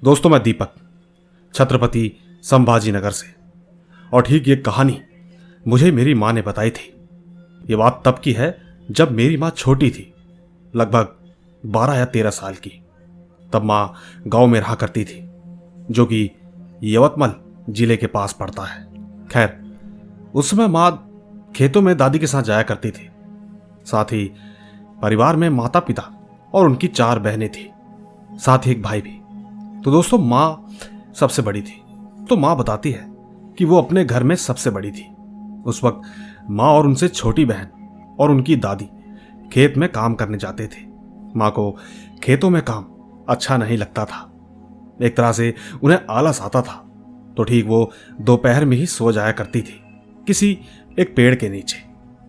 दोस्तों, मैं दीपक, छत्रपति संभाजी नगर से। और ठीक ये कहानी मुझे मेरी माँ ने बताई थी। ये बात तब की है जब मेरी माँ छोटी थी, लगभग 12 या 13 साल की। तब माँ गांव में रहा करती थी, जो कि यवतमाल जिले के पास पड़ता है। खैर, उस समय माँ खेतों में दादी के साथ जाया करती थी। साथ ही परिवार में माता पिता और उनकी 4 बहनें थी, साथ ही एक भाई भी। तो दोस्तों, माँ सबसे बड़ी थी। तो माँ बताती है कि वो अपने घर में सबसे बड़ी थी। उस वक्त माँ और उनसे छोटी बहन और उनकी दादी खेत में काम करने जाते थे। माँ को खेतों में काम अच्छा नहीं लगता था। एक तरह से उन्हें आलस आता था। तो ठीक वो दोपहर में ही सो जाया करती थी, किसी एक पेड़ के नीचे।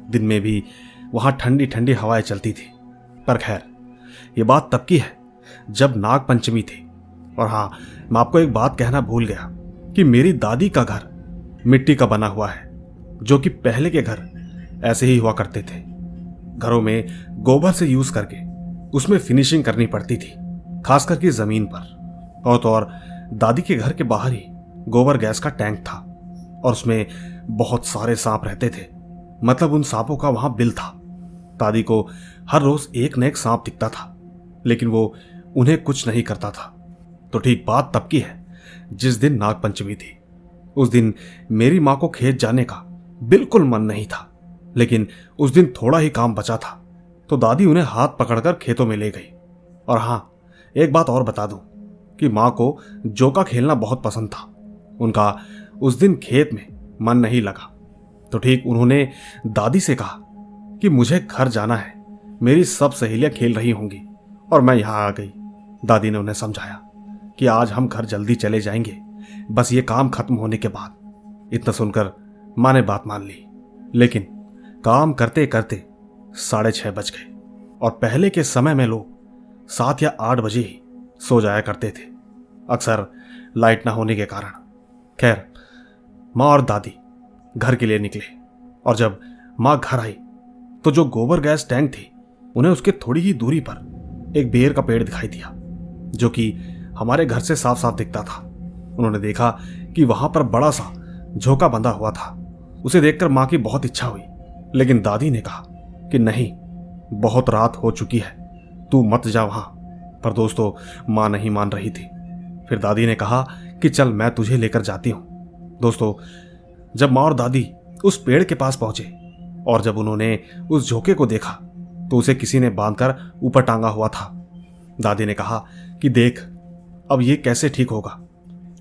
दिन में भी वहां ठंडी ठंडी हवाएं चलती थी। पर खैर, ये बात तब की है जब नाग पंचमी थी। और हाँ, मैं आपको एक बात कहना भूल गया कि मेरी दादी का घर मिट्टी का बना हुआ है, जो कि पहले के घर ऐसे ही हुआ करते थे। घरों में गोबर से यूज करके उसमें फिनिशिंग करनी पड़ती थी, खास करके जमीन पर। और तो और दादी के घर के बाहर ही गोबर गैस का टैंक था और उसमें बहुत सारे सांप रहते थे। मतलब उन सांपों का वहां बिल था। दादी को हर रोज एक न एक सांप दिखता था, लेकिन वो उन्हें कुछ नहीं करता था। तो ठीक बात तब की है जिस दिन नाग पंचमी थी। उस दिन मेरी मां को खेत जाने का बिल्कुल मन नहीं था, लेकिन उस दिन थोड़ा ही काम बचा था। तो दादी उन्हें हाथ पकड़कर खेतों में ले गई। और हाँ, एक बात और बता दूं कि मां को जोका खेलना बहुत पसंद था। उनका उस दिन खेत में मन नहीं लगा। तो ठीक उन्होंने दादी से कहा कि मुझे घर जाना है, मेरी सब सहेलियां खेल रही होंगी और मैं यहां आ गई। दादी ने उन्हें समझाया कि आज हम घर जल्दी चले जाएंगे, बस ये काम खत्म होने के बाद। इतना सुनकर मां ने बात मान ली। लेकिन काम करते करते 6:30 बज गए और पहले के समय में लोग 7 या 8 बजे ही सो जाया करते थे, अक्सर लाइट ना होने के कारण। खैर, मां और दादी घर के लिए निकले और जब मां घर आई तो जो गोबर गैस टैंक थी, उन्हें उसके थोड़ी ही दूरी पर एक बेर का पेड़ दिखाई दिया, जो कि हमारे घर से साफ साफ दिखता था। उन्होंने देखा कि वहां पर बड़ा सा झोंका बंधा हुआ था। उसे देखकर मां की बहुत इच्छा हुई, लेकिन दादी ने कहा कि नहीं, बहुत रात हो चुकी है, तू मत जा वहां। पर दोस्तों, मां नहीं मान रही थी। फिर दादी ने कहा कि चल, मैं तुझे लेकर जाती हूं। दोस्तों, जब मां और दादी उस पेड़ के पास पहुंचे और जब उन्होंने उस झोंके को देखा तो उसे किसी ने बांधकर ऊपर टांगा हुआ था। दादी ने कहा कि देख, अब ये कैसे ठीक होगा,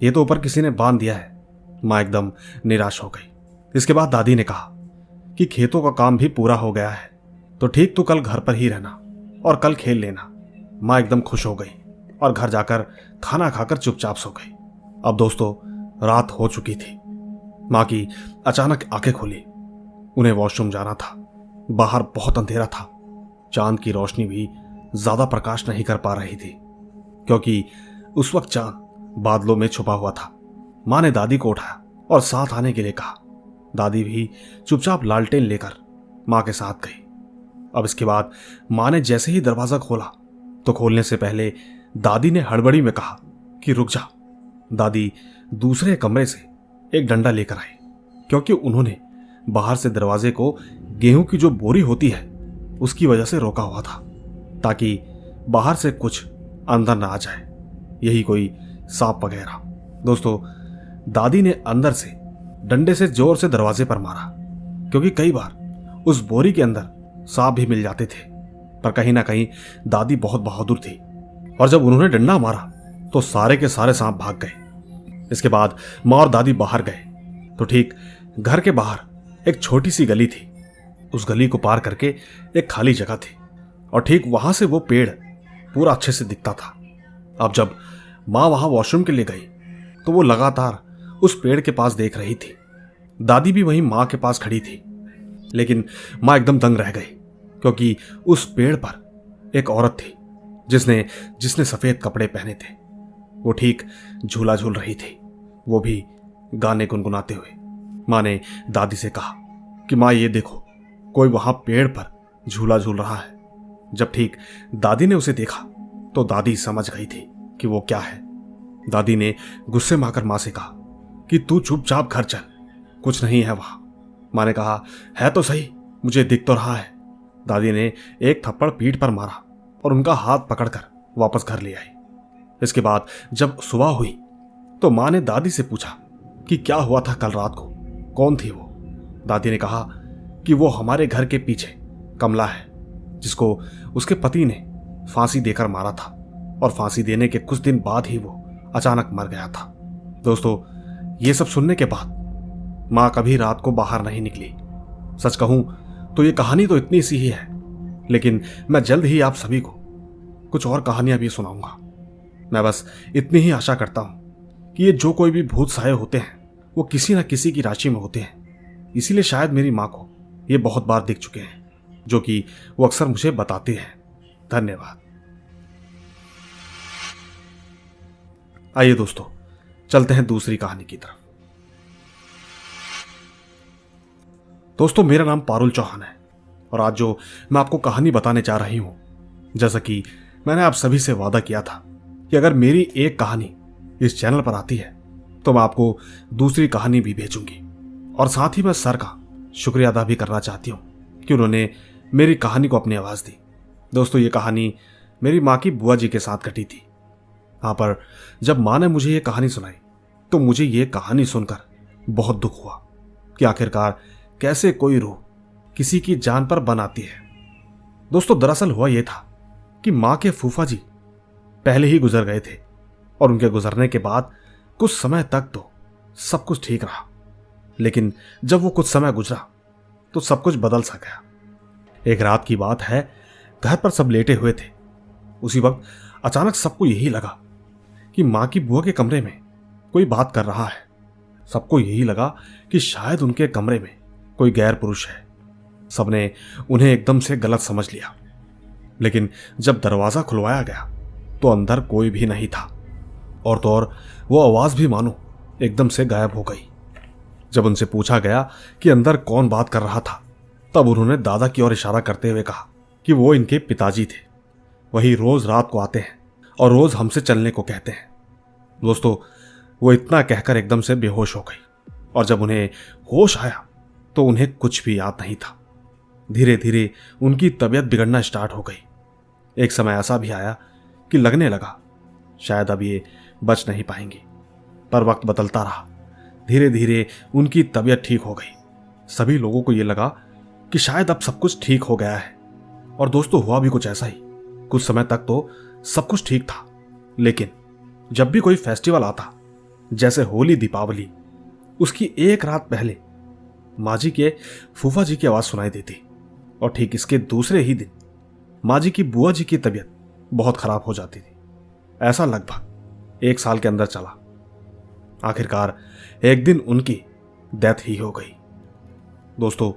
ये तो ऊपर किसी ने बांध दिया है। मां एकदम निराश हो गई। इसके बाद दादी ने कहा कि खेतों का काम भी पूरा हो गया है, तो ठीक तू कल घर पर ही रहना और कल खेल लेना। मां एकदम खुश हो गई और घर जाकर खाना खाकर चुपचाप सो गई। अब दोस्तों, रात हो चुकी थी। मां की अचानक आंखें खुली। उन्हें वॉशरूम जाना था। बाहर बहुत अंधेरा था। चांद की रोशनी भी ज्यादा प्रकाश नहीं कर पा रही थी, क्योंकि उस वक्त चांद बादलों में छुपा हुआ था। मां ने दादी को उठाया और साथ आने के लिए कहा। दादी भी चुपचाप लालटेन लेकर मां के साथ गई। अब इसके बाद मां ने जैसे ही दरवाजा खोला तो खोलने से पहले दादी ने हड़बड़ी में कहा कि रुक जा। दादी दूसरे कमरे से एक डंडा लेकर आई, क्योंकि उन्होंने बाहर से दरवाजे को गेहूं की जो बोरी होती है उसकी वजह से रोका हुआ था, ताकि बाहर से कुछ अंदर ना आ जाए, यही कोई सांप वगैरह। दोस्तों, दादी ने अंदर से डंडे से जोर से दरवाजे पर मारा, क्योंकि कई बार उस बोरी के अंदर सांप भी मिल जाते थे। पर कहीं ना कहीं दादी बहुत बहादुर थी और जब उन्होंने डंडा मारा तो सारे के सारे सांप भाग गए। इसके बाद मां और दादी बाहर गए तो ठीक घर के बाहर एक छोटी सी गली थी। उस गली को पार करके एक खाली जगह थी और ठीक वहां से वो पेड़ पूरा अच्छे से दिखता था। अब जब मां वहां वॉशरूम के लिए गई तो वो लगातार उस पेड़ के पास देख रही थी। दादी भी वहीं मां के पास खड़ी थी, लेकिन मां एकदम दंग रह गई, क्योंकि उस पेड़ पर एक औरत थी जिसने सफेद कपड़े पहने थे। वो ठीक झूला झूल रही थी, वो भी गाने गुनगुनाते हुए। मां ने दादी से कहा कि मां, ये देखो, कोई वहां पेड़ पर झूला झूल रहा है। जब ठीक दादी ने उसे देखा तो दादी समझ गई थी कि वो क्या है। दादी ने गुस्से में आकर मां से कहा कि तू चुपचाप घर चल, कुछ नहीं है वहां। मां ने कहा, है तो सही, मुझे दिख तो रहा है। दादी ने एक थप्पड़ पीठ पर मारा और उनका हाथ पकड़कर वापस घर ले आई। इसके बाद जब सुबह हुई तो मां ने दादी से पूछा कि क्या हुआ था कल रात को, कौन थी वो। दादी ने कहा कि वो हमारे घर के पीछे कमला है, जिसको उसके पति ने फांसी देकर मारा था और फांसी देने के कुछ दिन बाद ही वो अचानक मर गया था। दोस्तों, ये सब सुनने के बाद मां कभी रात को बाहर नहीं निकली। सच कहूं तो ये कहानी तो इतनी सी ही है, लेकिन मैं जल्द ही आप सभी को कुछ और कहानियां भी सुनाऊंगा। मैं बस इतनी ही आशा करता हूं कि ये जो कोई भी भूत साये होते हैं वो किसी न किसी की राशि में होते हैं। इसीलिए शायद मेरी मां को ये बहुत बार दिख चुके हैं, जो कि वो अक्सर मुझे बताते हैं। धन्यवाद। आइए दोस्तों, चलते हैं दूसरी कहानी की तरफ। दोस्तों, मेरा नाम पारुल चौहान है और आज जो मैं आपको कहानी बताने जा रही हूं, जैसा कि मैंने आप सभी से वादा किया था कि अगर मेरी एक कहानी इस चैनल पर आती है तो मैं आपको दूसरी कहानी भी भेजूंगी। और साथ ही मैं सर का शुक्रिया अदा भी करना चाहती हूं कि उन्होंने मेरी कहानी को अपनी आवाज दी। दोस्तों, ये कहानी मेरी माँ की बुआ जी के साथ घटी थी। वहां पर जब माँ ने मुझे ये कहानी सुनाई तो मुझे ये कहानी सुनकर बहुत दुख हुआ कि आखिरकार कैसे कोई रूह किसी की जान पर बन आती है। दोस्तों, दरअसल हुआ यह था कि मां के फूफा जी पहले ही गुजर गए थे और उनके गुजरने के बाद कुछ समय तक तो सब कुछ ठीक रहा, लेकिन जब वो कुछ समय गुजरा तो सब कुछ बदल सा गया। एक रात की बात है, घर पर सब लेटे हुए थे। उसी वक्त अचानक सबको यही लगा कि मां की बुआ के कमरे में कोई बात कर रहा है। सबको यही लगा कि शायद उनके कमरे में कोई गैर पुरुष है। सबने उन्हें एकदम से गलत समझ लिया, लेकिन जब दरवाजा खुलवाया गया तो अंदर कोई भी नहीं था। और तो और वो आवाज भी मानो एकदम से गायब हो गई। जब उनसे पूछा गया कि अंदर कौन बात कर रहा था, तब उन्होंने दादा की ओर इशारा करते हुए कहा कि वो इनके पिताजी थे। वही रोज रात को आते हैं और रोज हमसे चलने को कहते हैं। दोस्तों, वो इतना कहकर एकदम से बेहोश हो गई और जब उन्हें होश आया तो उन्हें कुछ भी याद नहीं था। धीरे धीरे उनकी तबीयत बिगड़ना स्टार्ट हो गई। एक समय ऐसा भी आया कि लगने लगा शायद अब ये बच नहीं पाएंगी, पर वक्त बदलता रहा। धीरे धीरे उनकी तबीयत ठीक हो गई। सभी लोगों को ये लगा कि शायद अब सब कुछ ठीक हो गया है। और दोस्तों, हुआ भी कुछ ऐसा ही। कुछ समय तक तो सब कुछ ठीक था, लेकिन जब भी कोई फेस्टिवल आता, जैसे होली, दीपावली, उसकी एक रात पहले माँ जी के फूफा जी की आवाज सुनाई देती और ठीक इसके दूसरे ही दिन माँ जी की बुआ जी की तबीयत बहुत खराब हो जाती थी। ऐसा लगभग 1 साल के अंदर चला। आखिरकार एक दिन उनकी डेथ ही हो गई। दोस्तों,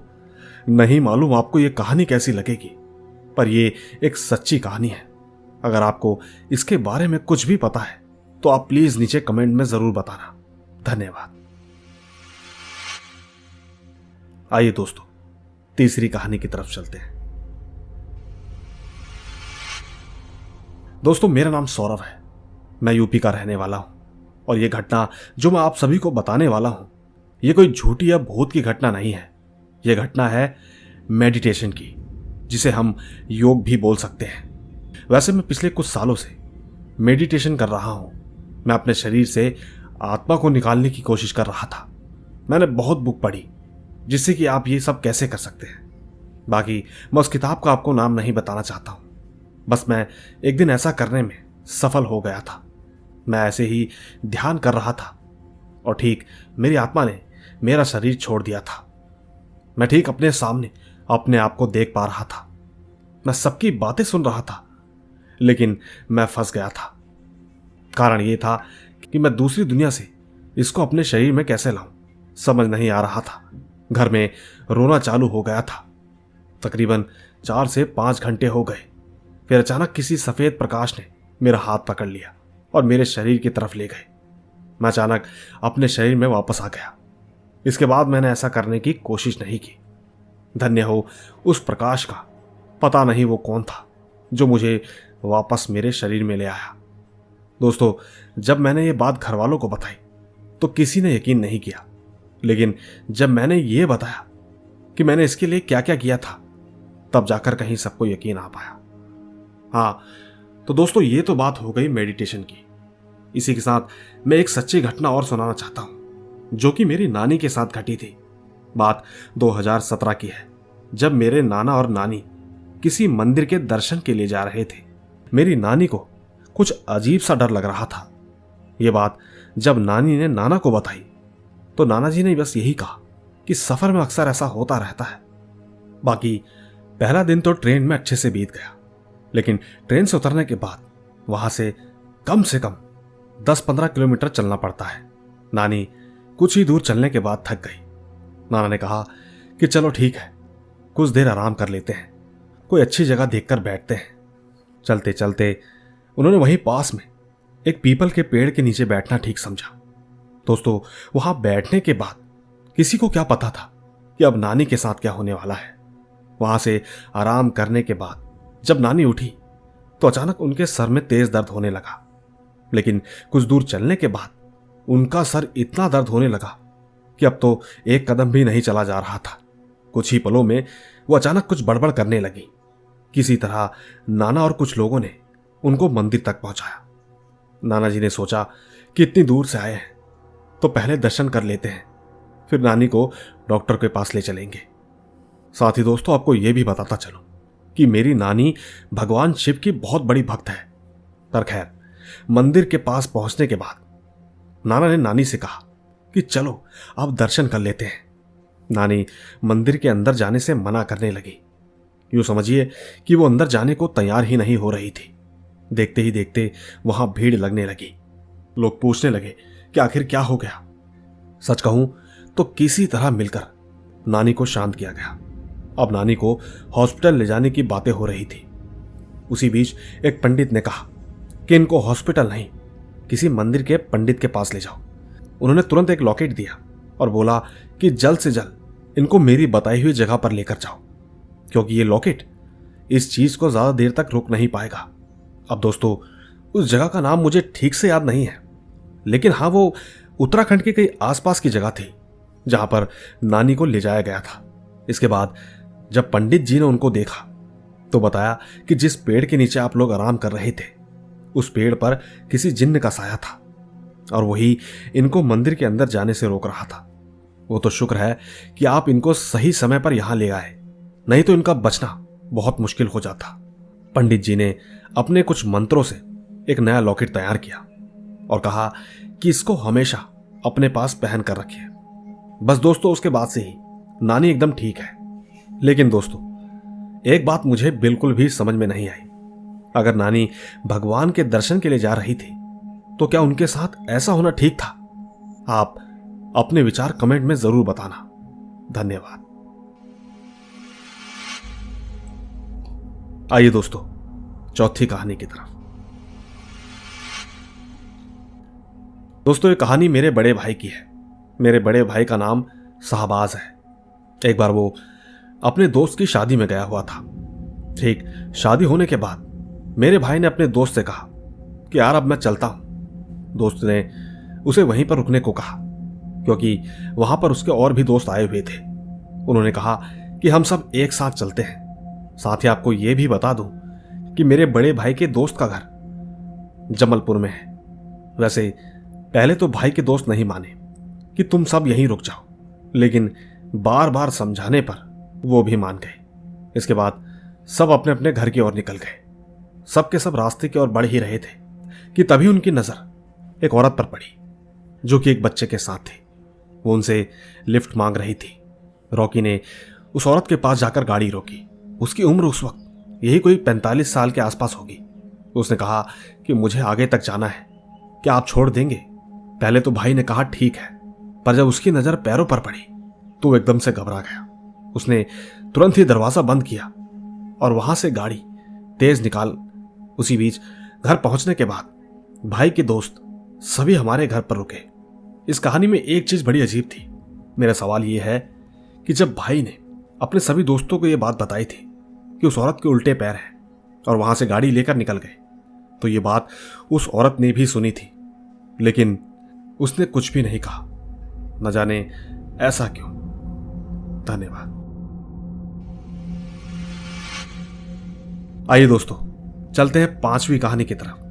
नहीं मालूम आपको यह कहानी कैसी लगेगी, पर यह एक सच्ची कहानी है। अगर आपको इसके बारे में कुछ भी पता है तो आप प्लीज नीचे कमेंट में जरूर बताना। धन्यवाद। आइए दोस्तों, तीसरी कहानी की तरफ चलते हैं। दोस्तों, मेरा नाम सौरभ है। मैं यूपी का रहने वाला हूं और यह घटना जो मैं आप सभी को बताने वाला हूं, यह कोई झूठी या भूत की घटना नहीं है। यह घटना है मेडिटेशन की, जिसे हम योग भी बोल सकते हैं। वैसे मैं पिछले कुछ सालों से मेडिटेशन कर रहा हूं। मैं अपने शरीर से आत्मा को निकालने की कोशिश कर रहा था। मैंने बहुत बुक पढ़ी जिससे कि आप ये सब कैसे कर सकते हैं। बाकी मैं उस किताब का आपको नाम नहीं बताना चाहता हूं। बस मैं एक दिन ऐसा करने में सफल हो गया था। मैं ऐसे ही ध्यान कर रहा था और ठीक मेरी आत्मा ने मेरा शरीर छोड़ दिया था। मैं ठीक अपने सामने अपने आप को देख पा रहा था। मैं सबकी बातें सुन रहा था, लेकिन मैं फंस गया था। कारण यह था कि मैं दूसरी दुनिया से इसको अपने शरीर में कैसे लाऊं, समझ नहीं आ रहा था। घर में रोना चालू हो गया था। तकरीबन 4 से 5 घंटे हो गए। फिर अचानक किसी सफेद प्रकाश ने मेरा हाथ पकड़ लिया और मेरे शरीर की तरफ ले गए। मैं अचानक अपने शरीर में वापस आ गया। इसके बाद मैंने ऐसा करने की कोशिश नहीं की। धन्य हो उस प्रकाश का। पता नहीं वो कौन था जो मुझे वापस मेरे शरीर में ले आया। दोस्तों, जब मैंने ये बात घर वालों को बताई तो किसी ने यकीन नहीं किया, लेकिन जब मैंने ये बताया कि मैंने इसके लिए क्या क्या किया था, तब जाकर कहीं सबको यकीन आ पाया। हाँ, तो दोस्तों, ये तो बात हो गई मेडिटेशन की। इसी के साथ मैं एक सच्ची घटना और सुनाना चाहता हूं, जो कि मेरी नानी के साथ घटी थी। बात 2017 की है, जब मेरे नाना और नानी किसी मंदिर के दर्शन के लिए जा रहे थे। मेरी नानी को कुछ अजीब सा डर लग रहा था। यह बात जब नानी ने नाना को बताई तो नाना जी ने बस यही कहा कि सफर में अक्सर ऐसा होता रहता है। बाकी पहला दिन तो ट्रेन में अच्छे से बीत गया, लेकिन ट्रेन से उतरने के बाद वहां से कम 10-15 किलोमीटर चलना पड़ता है। नानी कुछ ही दूर चलने के बाद थक गई। नाना ने कहा कि चलो ठीक है, कुछ देर आराम कर लेते हैं, कोई अच्छी जगह देखकर बैठते हैं। चलते चलते उन्होंने वहीं पास में एक पीपल के पेड़ के नीचे बैठना ठीक समझा। दोस्तों, वहां बैठने के बाद किसी को क्या पता था कि अब नानी के साथ क्या होने वाला है। वहां से आराम करने के बाद जब नानी उठी तो अचानक उनके सर में तेज दर्द होने लगा। लेकिन कुछ दूर चलने के बाद उनका सर इतना दर्द होने लगा कि अब तो एक कदम भी नहीं चला जा रहा था। कुछ ही पलों में वो अचानक कुछ बड़बड़ करने लगी। किसी तरह नाना और कुछ लोगों ने उनको मंदिर तक पहुंचाया। नाना जी ने सोचा कि इतनी दूर से आए हैं तो पहले दर्शन कर लेते हैं, फिर नानी को डॉक्टर के पास ले चलेंगे। साथ ही दोस्तों, आपको यह भी बताता चलूं कि मेरी नानी भगवान शिव की बहुत बड़ी भक्त है। पर खैर, मंदिर के पास पहुंचने के बाद नाना ने नानी से कहा कि चलो आप दर्शन कर लेते हैं। नानी मंदिर के अंदर जाने से मना करने लगी। यूं समझिए कि वो अंदर जाने को तैयार ही नहीं हो रही थी। देखते ही देखते वहां भीड़ लगने लगी। लोग पूछने लगे कि आखिर क्या हो गया। सच कहूं तो किसी तरह मिलकर नानी को शांत किया गया। अब नानी को हॉस्पिटल ले जाने की बातें हो रही थी। उसी बीच एक पंडित ने कहा कि इनको हॉस्पिटल नहीं, किसी मंदिर के पंडित के पास ले जाओ। उन्होंने तुरंत एक लॉकेट दिया और बोला कि जल्द से जल्द इनको मेरी बताई हुई जगह पर लेकर जाओ, क्योंकि ये लॉकेट इस चीज को ज्यादा देर तक रोक नहीं पाएगा। अब दोस्तों, उस जगह का नाम मुझे ठीक से याद नहीं है, लेकिन हाँ, वो उत्तराखंड के कई आसपास की जगह थी जहां पर नानी को ले जाया गया था। इसके बाद जब पंडित जी ने उनको देखा तो बताया कि जिस पेड़ के नीचे आप लोग आराम कर रहे थे, उस पेड़ पर किसी जिन्न का साया था और वही इनको मंदिर के अंदर जाने से रोक रहा था। वो तो शुक्र है कि आप इनको सही समय पर यहां ले आए, नहीं तो इनका बचना बहुत मुश्किल हो जाता। पंडित जी ने अपने कुछ मंत्रों से एक नया लॉकेट तैयार किया और कहा कि इसको हमेशा अपने पास पहन कर रखिए। बस दोस्तों, उसके बाद से ही नानी एकदम ठीक है। लेकिन दोस्तों, एक बात मुझे बिल्कुल भी समझ में नहीं आई। अगर नानी भगवान के दर्शन के लिए जा रही थी तो क्या उनके साथ ऐसा होना ठीक था? आप अपने विचार कमेंट में जरूर बताना। धन्यवाद। आइए दोस्तों, चौथी कहानी की तरफ। दोस्तों, ये कहानी मेरे बड़े भाई की है। मेरे बड़े भाई का नाम शाहबाज है। एक बार वो अपने दोस्त की शादी में गया हुआ था। ठीक शादी होने के बाद मेरे भाई ने अपने दोस्त से कहा कि यार अब मैं चलता हूं। दोस्त ने उसे वहीं पर रुकने को कहा, क्योंकि वहां पर उसके और भी दोस्त आए हुए थे। उन्होंने कहा कि हम सब एक साथ चलते हैं। साथ ही आपको यह भी बता दूं कि मेरे बड़े भाई के दोस्त का घर जमलपुर में है। वैसे पहले तो भाई के दोस्त नहीं माने कि तुम सब यहीं रुक जाओ, लेकिन बार बार समझाने पर वो भी मान गए। इसके बाद सब अपने अपने घर की ओर निकल गए। सबके सब रास्ते की ओर बढ़ ही रहे थे कि तभी उनकी नजर एक औरत पर पड़ी, जो कि एक बच्चे के साथ थी। वो उनसे लिफ्ट मांग रही थी। रॉकी ने उस औरत के पास जाकर गाड़ी रोकी। उसकी उम्र उस वक्त यही कोई 45 साल के आसपास होगी। उसने कहा कि मुझे आगे तक जाना है, क्या आप छोड़ देंगे? पहले तो भाई ने कहा ठीक है, पर जब उसकी नजर पैरों पर पड़ी तो वो एकदम से घबरा गया। उसने तुरंत ही दरवाजा बंद किया और वहां से गाड़ी तेज निकाल। उसी बीच घर पहुंचने के बाद भाई के दोस्त सभी हमारे घर पर रुके। इस कहानी में एक चीज बड़ी अजीब थी। मेरा सवाल यह है कि जब भाई ने अपने सभी दोस्तों को यह बात बताई थी कि उस औरत के उल्टे पैर हैं और वहां से गाड़ी लेकर निकल गए, तो ये बात उस औरत ने भी सुनी थी, लेकिन उसने कुछ भी नहीं कहा। न जाने ऐसा क्यों। धन्यवाद। आइए दोस्तों, चलते हैं 5वीं कहानी की तरफ।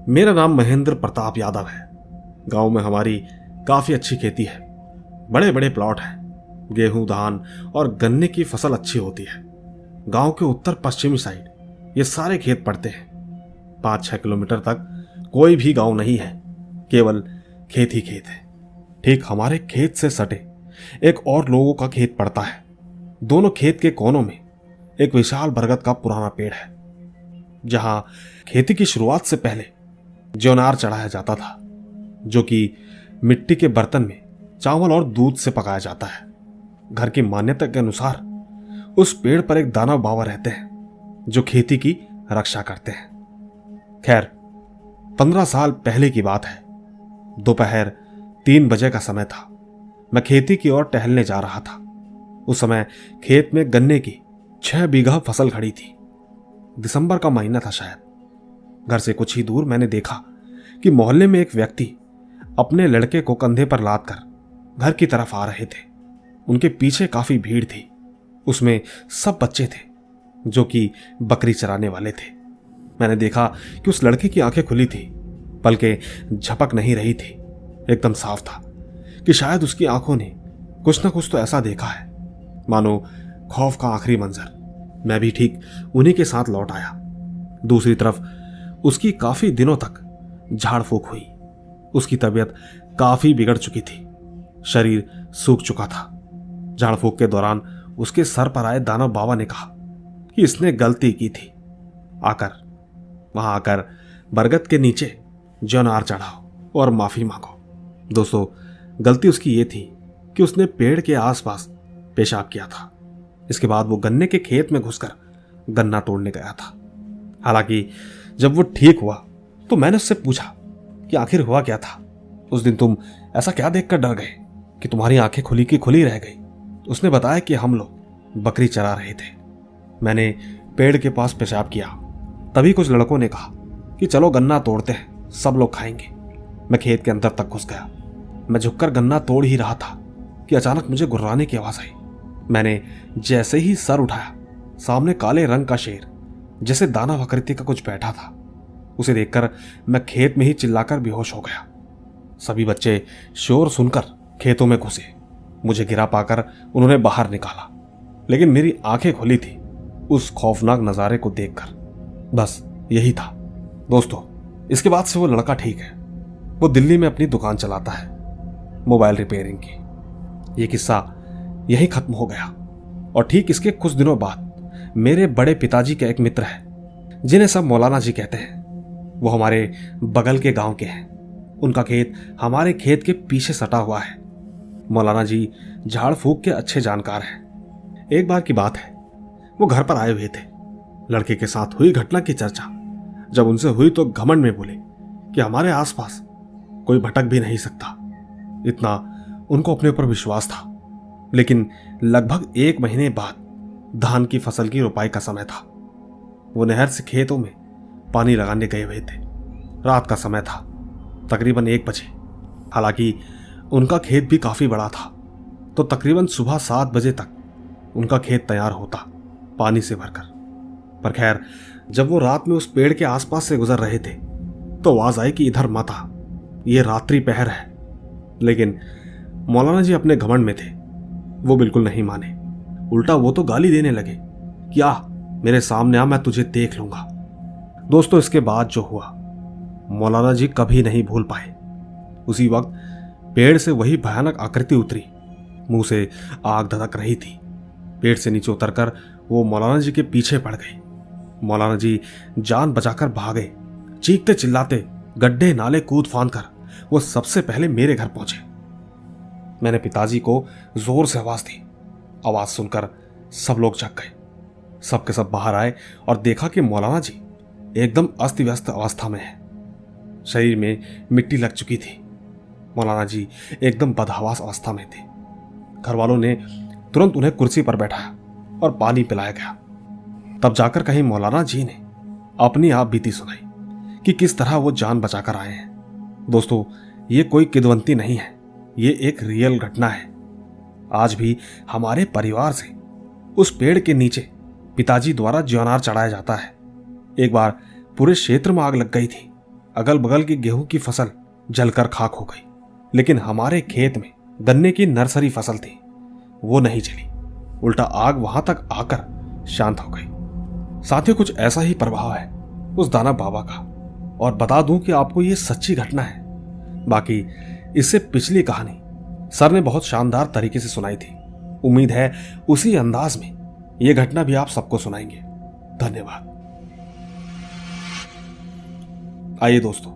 मेरा नाम महेंद्र प्रताप यादव है। गांव में हमारी काफी अच्छी खेती है। बड़े बड़े प्लॉट हैं। गेहूं, धान और गन्ने की फसल अच्छी होती है। गांव के उत्तर पश्चिमी साइड ये सारे खेत पड़ते हैं। 5-6 किलोमीटर तक कोई भी गांव नहीं है, केवल खेत ही खेत है। ठीक हमारे खेत से सटे एक और लोगों का खेत पड़ता है। दोनों खेत के कोनों में एक विशाल बरगद का पुराना पेड़ है, जहां खेती की शुरुआत से पहले ज्योनार चढ़ाया जाता था, जो कि मिट्टी के बर्तन में चावल और दूध से पकाया जाता है। घर की मान्यता के अनुसार उस पेड़ पर एक दानव बाबा रहते हैं, जो खेती की रक्षा करते हैं। खैर, 15 साल पहले की बात है। दोपहर 3 बजे का समय था। मैं खेती की ओर टहलने जा रहा था। उस समय खेत में गन्ने की 6 बीघा फसल खड़ी थी। दिसंबर का महीना था शायद। घर से कुछ ही दूर मैंने देखा कि मोहल्ले में एक व्यक्ति अपने लड़के को कंधे पर लाद कर घर की तरफ आ रहे थे। उनके पीछे काफी भीड़ थी। उसमें सब बच्चे थे, जो कि बकरी चराने वाले थे। मैंने देखा कि उस लड़के की आंखें खुली थी, पलकें झपक नहीं रही थी। एकदम साफ था कि शायद उसकी आंखों ने कुछ न कुछ तो ऐसा देखा है, मानो खौफ का आखिरी मंजर। मैं भी ठीक उन्हीं के साथ लौट आया। दूसरी तरफ उसकी काफी दिनों तक झाड़ फूक हुई। उसकी तबीयत काफी बिगड़ चुकी थी। शरीर सूख चुका था। झाड़ फूक के दौरान उसके सर पर आए दानव बाबा ने कहा कि इसने गलती की थी। वहां आकर बरगद के नीचे ज्योनार चढ़ाओ और माफी मांगो। दोस्तों, गलती उसकी ये थी कि उसने पेड़ के आसपास पेशाब किया था। इसके बाद वो गन्ने के खेत में घुसकर गन्ना तोड़ने गया था। हालांकि जब वो ठीक हुआ तो मैंने उससे पूछा कि आखिर हुआ क्या था। उस दिन तुम ऐसा क्या देखकर डर गए कि तुम्हारी आंखें खुली की खुली रह गई। उसने बताया कि हम लोग बकरी चरा रहे थे। मैंने पेड़ के पास पेशाब किया। तभी कुछ लड़कों ने कहा कि चलो गन्ना तोड़ते हैं, सब लोग खाएंगे। मैं खेत के अंदर तक घुस गया। मैं झुककर गन्ना तोड़ ही रहा था कि अचानक मुझे गुर्राने की आवाज आई। मैंने जैसे ही सर उठाया, सामने काले रंग का शेर जैसे दानव आकृति का कुछ बैठा था। उसे देखकर मैं खेत में ही चिल्लाकर बेहोश हो गया। सभी बच्चे शोर सुनकर खेतों में घुसे। मुझे गिरा पाकर उन्होंने बाहर निकाला, लेकिन मेरी आंखें खुली थी उस खौफनाक नजारे को देखकर। बस यही था दोस्तों। इसके बाद से वो लड़का ठीक है। वो दिल्ली में अपनी दुकान चलाता है, मोबाइल रिपेयरिंग की। ये किस्सा यही खत्म हो गया। और ठीक इसके कुछ दिनों बाद मेरे बड़े पिताजी के एक मित्र हैं, जिन्हें सब मौलाना जी कहते हैं। वो हमारे बगल के गांव के हैं। उनका खेत हमारे खेत के पीछे सटा हुआ है। मौलाना जी झाड़ फूक के अच्छे जानकार हैं। एक बार की बात है, वो घर पर आए हुए थे। लड़के के साथ हुई घटना की चर्चा जब उनसे हुई तो घमंड में बोले कि हमारे आसपास कोई भटक भी नहीं सकता। इतना उनको अपने ऊपर विश्वास था। लेकिन लगभग 1 महीने बाद धान की फसल की रोपाई का समय था। वो नहर से खेतों में पानी लगाने गए हुए थे। रात का समय था, तकरीबन 1 बजे। हालांकि उनका खेत भी काफी बड़ा था, तो तकरीबन सुबह 7 बजे तक उनका खेत तैयार होता पानी से भरकर। पर खैर, जब वो रात में उस पेड़ के आसपास से गुजर रहे थे तो आवाज आई कि इधर मत आ, ये रात्रि पहर है। लेकिन मौलाना जी अपने घमंड में थे। वो बिल्कुल नहीं माने। उल्टा वो तो गाली देने लगे कि आ मेरे सामने आ, मैं तुझे देख लूंगा। दोस्तों, इसके बाद जो हुआ मौलाना जी कभी नहीं भूल पाए। उसी वक्त पेड़ से वही भयानक आकृति उतरी। मुंह से आग धधक रही थी। पेड़ से नीचे उतरकर वो मौलाना जी के पीछे पड़ गई। मौलाना जी जान बचाकर भागे। चीखते चिल्लाते गड्ढे नाले कूद फांद कर वो सबसे पहले मेरे घर पहुंचे। मैंने पिताजी को जोर से आवाज दी। आवाज सुनकर सब लोग जग गए। सब के सब बाहर आए और देखा कि मौलाना जी एकदम अस्त व्यस्त अवस्था में है। शरीर में मिट्टी लग चुकी थी। मौलाना जी एकदम बदहवास अवस्था में थे। घर वालों ने तुरंत उन्हें कुर्सी पर बैठाया और पानी पिलाया गया। तब जाकर कहीं मौलाना जी ने अपनी आप बीती सुनाई कि किस तरह वो जान बचाकर आए हैं। दोस्तों, ये कोई किदवंती नहीं है, ये एक रियल घटना है। आज भी हमारे परिवार से उस पेड़ के नीचे पिताजी द्वारा ज्वानार चढ़ाया जाता है। एक बार पूरे क्षेत्र में आग लग गई थी, अगल बगल की गेहूं की फसल जलकर खाक हो गई, लेकिन हमारे खेत में गन्ने की नर्सरी फसल थी, वो नहीं जली, उल्टा आग वहां तक आकर शांत हो गई। साथियों, कुछ ऐसा ही प्रभाव है उस दानव बाबा का, और बता दूं कि आपको ये सच्ची घटना है। बाकी इससे पिछली कहानी सर ने बहुत शानदार तरीके से सुनाई थी। उम्मीद है उसी अंदाज में ये घटना भी आप सबको सुनाएंगे। धन्यवाद। आइए दोस्तों,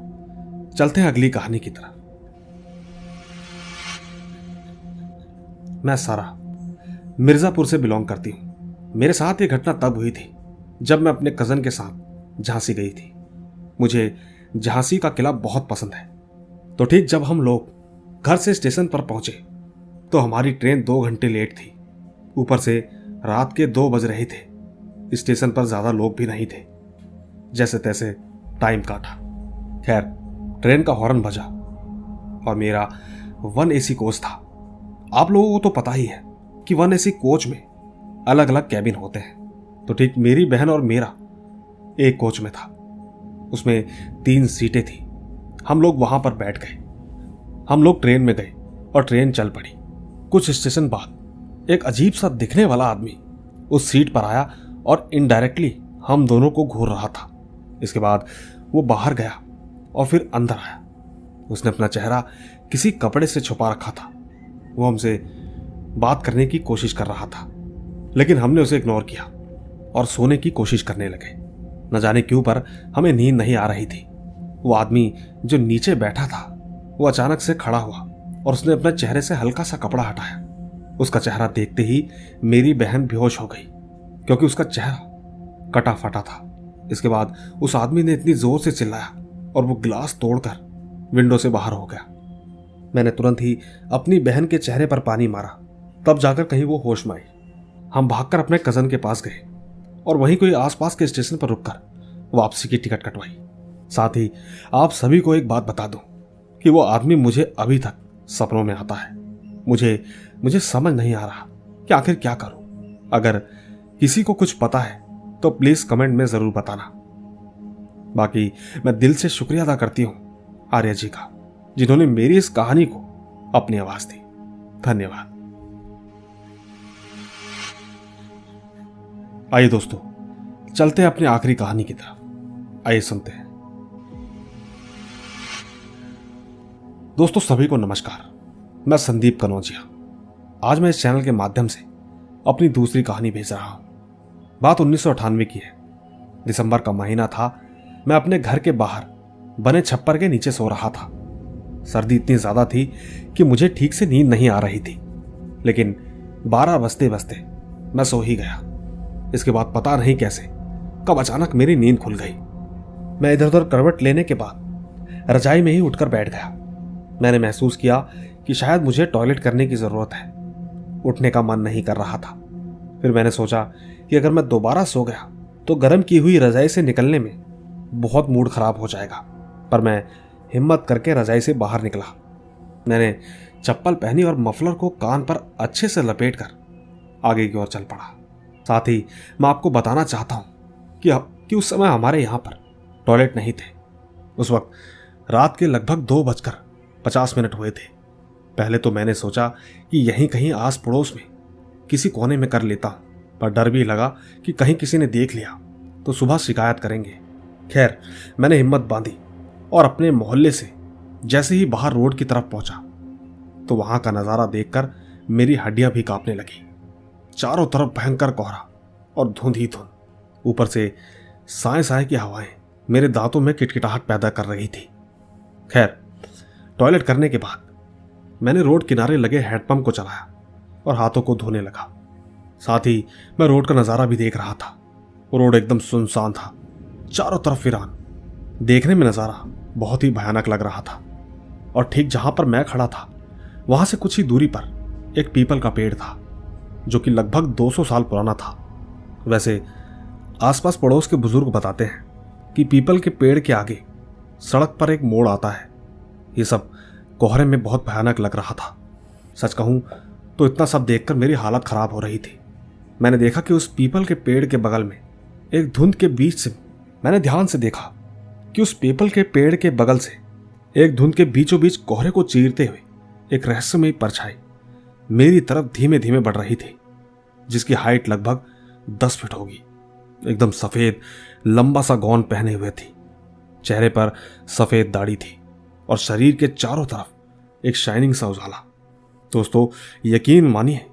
चलते हैं अगली कहानी की तरफ। मैं सारा मिर्जापुर से बिलोंग करती हूं। मेरे साथ ये घटना तब हुई थी जब मैं अपने कजन के साथ झांसी गई थी। मुझे झांसी का किला बहुत पसंद है। तो ठीक जब हम लोग घर से स्टेशन पर पहुंचे तो हमारी ट्रेन 2 घंटे लेट थी। ऊपर से रात के 2 बज रहे थे। स्टेशन पर ज्यादा लोग भी नहीं थे। जैसे तैसे टाइम काटा। खैर, ट्रेन का हॉर्न बजा और मेरा 1 AC कोच था। आप लोगों को तो पता ही है कि 1 AC कोच में अलग अलग कैबिन होते हैं। तो ठीक मेरी बहन और मेरा एक कोच में था। उसमें 3 सीटें थी। हम लोग वहां पर बैठ गए। हम लोग ट्रेन में गए और ट्रेन चल पड़ी। कुछ स्टेशन बाद एक अजीब सा दिखने वाला आदमी उस सीट पर आया और इनडायरेक्टली हम दोनों को घूर रहा था। इसके बाद वो बाहर गया और फिर अंदर आया। उसने अपना चेहरा किसी कपड़े से छुपा रखा था। वो हमसे बात करने की कोशिश कर रहा था, लेकिन हमने उसे इग्नोर किया और सोने की कोशिश करने लगे। न जाने क्यों पर हमें नींद नहीं आ रही थी। वो आदमी जो नीचे बैठा था वो अचानक से खड़ा हुआ और उसने अपने चेहरे से हल्का सा कपड़ा हटाया। उसका चेहरा देखते ही मेरी बहन बेहोश हो गई, क्योंकि उसका चेहरा कटा फटा था। इसके बाद उस आदमी ने इतनी जोर से चिल्लाया और वो गिलास तोड़कर विंडो से बाहर हो गया। मैंने तुरंत ही अपनी बहन के चेहरे पर पानी मारा, तब जाकर कहीं वो होश में आई। हम भागकर अपने कजन के पास गए और वहीं कोई आसपास के स्टेशन पर रुककर वापसी की टिकट कटवाई। साथ ही आप सभी को एक बात बता दूं कि वो आदमी मुझे अभी तक सपनों में आता है। मुझे समझ नहीं आ रहा कि आखिर क्या करूं। अगर किसी को कुछ पता है तो प्लीज कमेंट में जरूर बताना। बाकी मैं दिल से शुक्रिया अदा करती हूं आर्या जी का, जिन्होंने मेरी इस कहानी को अपनी आवाज दी। धन्यवाद। आइए दोस्तों, चलते हैं अपनी आखिरी कहानी की तरफ। आइए सुनते हैं। दोस्तों सभी को नमस्कार। मैं संदीप कनौजिया। आज मैं इस चैनल के माध्यम से अपनी दूसरी कहानी भेज रहा हूं। बात 1998 की है। दिसंबर का महीना था। मैं अपने घर के बाहर बने छप्पर के नीचे सो रहा था। सर्दी इतनी ज्यादा थी कि मुझे ठीक से नींद नहीं आ रही थी, लेकिन 12 बजते बजते मैं सो ही गया। इसके बाद पता नहीं कैसे कब अचानक मेरी नींद खुल गई। मैं इधर उधर करवट लेने के बाद रजाई में ही उठकर बैठ गया। मैंने महसूस किया कि शायद मुझे टॉयलेट करने की जरूरत है। उठने का मन नहीं कर रहा था। फिर मैंने सोचा कि अगर मैं दोबारा सो गया तो गर्म की हुई रजाई से निकलने में बहुत मूड खराब हो जाएगा। पर मैं हिम्मत करके रजाई से बाहर निकला। मैंने चप्पल पहनी और मफलर को कान पर अच्छे से लपेटकर आगे की ओर चल पड़ा। साथ ही मैं आपको बताना चाहता हूं कि उस समय हमारे यहां पर टॉयलेट नहीं थे। उस वक्त रात के लगभग 2:50 हुए थे। पहले तो मैंने सोचा कि यहीं कहीं आस पड़ोस में किसी कोने में कर लेता हूं, पर डर भी लगा कि कहीं किसी ने देख लिया तो सुबह शिकायत करेंगे। खैर, मैंने हिम्मत बांधी और अपने मोहल्ले से जैसे ही बाहर रोड की तरफ पहुंचा तो वहां का नजारा देखकर मेरी हड्डियां भी कांपने लगी। चारों तरफ भयंकर कोहरा और धुंध ही धुंध। ऊपर से साए साए की हवाएं मेरे दांतों में किटकिटाहट पैदा कर रही थी। खैर, टॉयलेट करने के बाद मैंने रोड किनारे लगे हैंडपंप को चलाया और हाथों को धोने लगा। साथ ही मैं रोड का नजारा भी देख रहा था। रोड एकदम सुनसान था, चारों तरफ वीरान। देखने में नजारा बहुत ही भयानक लग रहा था। और ठीक जहां पर मैं खड़ा था वहां से कुछ ही दूरी पर एक पीपल का पेड़ था, जो कि लगभग 200 साल पुराना था। वैसे आसपास पड़ोस के बुजुर्ग बताते हैं कि पीपल के पेड़ के आगे सड़क पर एक मोड़ आता है। ये सब कोहरे में बहुत भयानक लग रहा था। सच कहूं तो इतना सब देखकर मेरी हालत खराब हो रही थी। मैंने देखा कि उस पीपल के पेड़ के बगल में एक धुंध के बीच से, मैंने ध्यान से देखा कि उस पीपल के पेड़ के बगल से एक धुंध के बीचों बीच कोहरे को चीरते हुए एक रहस्यमयी परछाई मेरी तरफ धीमे धीमे बढ़ रही थी, जिसकी हाइट लगभग 10 फीट होगी। एकदम सफेद लंबा सा गॉन पहने हुए थी, चेहरे पर सफेद दाढ़ी थी और शरीर के चारों तरफ एक शाइनिंग सा उजाला। दोस्तों, यकीन मानिए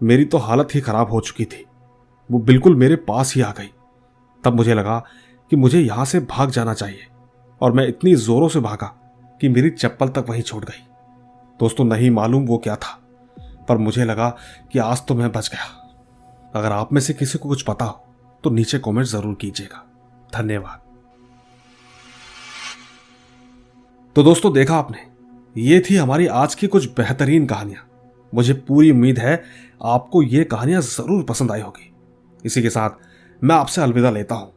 मेरी तो हालत ही खराब हो चुकी थी। वो बिल्कुल मेरे पास ही आ गई। तब मुझे लगा कि मुझे यहां से भाग जाना चाहिए और मैं इतनी जोरों से भागा कि मेरी चप्पल तक वहीं छूट गई। दोस्तों, नहीं मालूम वो क्या था, पर मुझे लगा कि आज तो मैं बच गया। अगर आप में से किसी को कुछ पता हो तो नीचे कमेंट जरूर कीजिएगा। धन्यवाद। तो दोस्तों, देखा आपने, ये थी हमारी आज की कुछ बेहतरीन कहानियां। मुझे पूरी उम्मीद है आपको ये कहानियां जरूर पसंद आई होगी। इसी के साथ मैं आपसे अलविदा लेता हूं।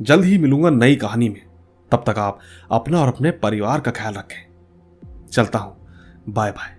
जल्द ही मिलूंगा नई कहानी में। तब तक आप अपना और अपने परिवार का ख्याल रखें। चलता हूं। Bye bye.